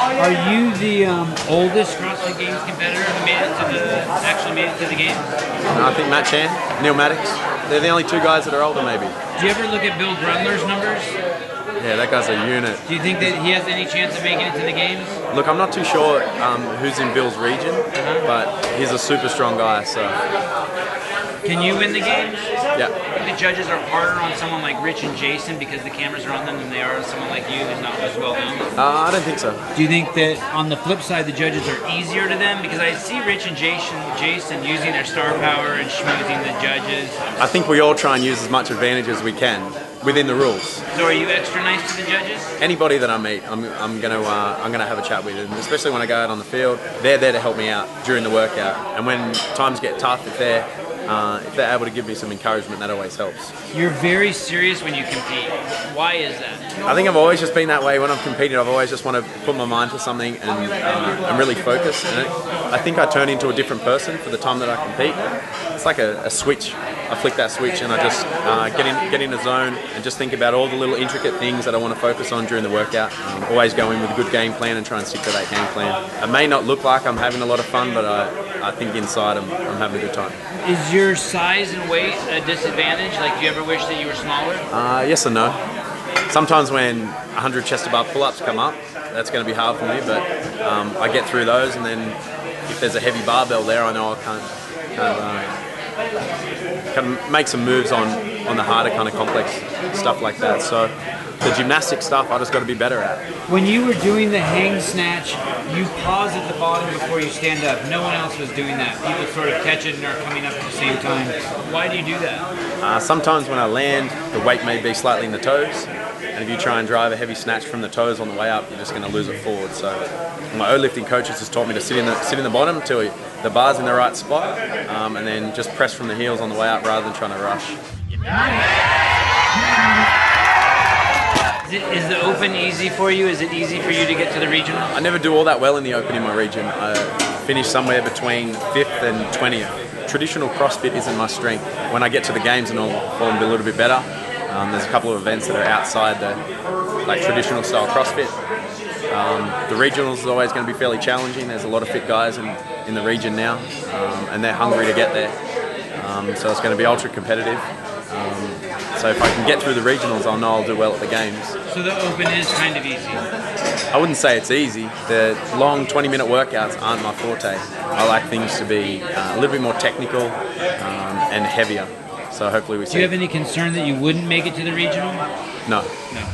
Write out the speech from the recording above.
Are you the oldest CrossFit Games competitor who actually made it to the games? I think Matt Chan, Neil Maddox, they're the only two guys that are older maybe. Do you ever look at Bill Grundler's numbers? Yeah, that guy's a unit. Do you think that he has any chance of making it to the games? Look, I'm not too sure who's in Bill's region, but he's a super strong guy, so... Can you win the games? Yeah. The judges are harder on someone like Rich and Jason because the cameras are on them than they are on someone like you who's not as well known? I don't think so. Do you think that on the flip side the judges are easier to them? Because I see Rich and Jason using their star power and schmoozing the judges. I think we all try and use as much advantage as we can within the rules. So are you extra nice to the judges? Anybody that I meet, I'm gonna have a chat with, and especially when I go out on the field, they're there to help me out during the workout. And when times get tough, if they're able to give me some encouragement, that always helps. You're very serious when you compete. Why is that? I think I've always just been that way. When I'm competing, I've always just want to put my mind to something and really focus. And I think I turn into a different person for the time that I compete. It's like a switch. I flick that switch and I just get in a zone and just think about all the little intricate things that I want to focus on during the workout. Always go in with a good game plan and try and stick to that game plan. It may not look like I'm having a lot of fun, but I think inside I'm having a good time. Is your size and weight a disadvantage? Like, do you ever wish that you were smaller? Yes and no. Sometimes when 100 chest-to-bar pull-ups come up, that's going to be hard for me, but I get through those, and then if there's a heavy barbell there, I know I can make some moves on the harder kind of complex stuff like that. So the gymnastic stuff, I just got to be better at. When you were doing the hang snatch, you pause at the bottom before you stand up. No one else was doing that. People sort of catch it and are coming up at the same time. Why do you do that? Sometimes when I land, the weight may be slightly in the toes, and if you try and drive a heavy snatch from the toes on the way up, you're just going to lose it forward. So my O-lifting coaches has taught me to sit in the bottom until the bar's in the right spot, and then just press from the heels on the way up rather than trying to rush. Is the Open easy for you? Is it easy for you to get to the regional? I never do all that well in the Open in my region. I finish somewhere between 5th and 20th. Traditional CrossFit isn't my strength. When I get to the games and I'll fall a little bit better. There's a couple of events that are outside the traditional style CrossFit. The regionals is always going to be fairly challenging. There's a lot of fit guys in the region now, and they're hungry to get there. So it's going to be ultra competitive. So if I can get through the regionals, I'll know I'll do well at the games. So the Open is kind of easy? I wouldn't say it's easy. The long 20-minute workouts aren't my forte. I like things to be a little bit more technical and heavier. So hopefully we see. Do you have any concern that you wouldn't make it to the regional? No. No.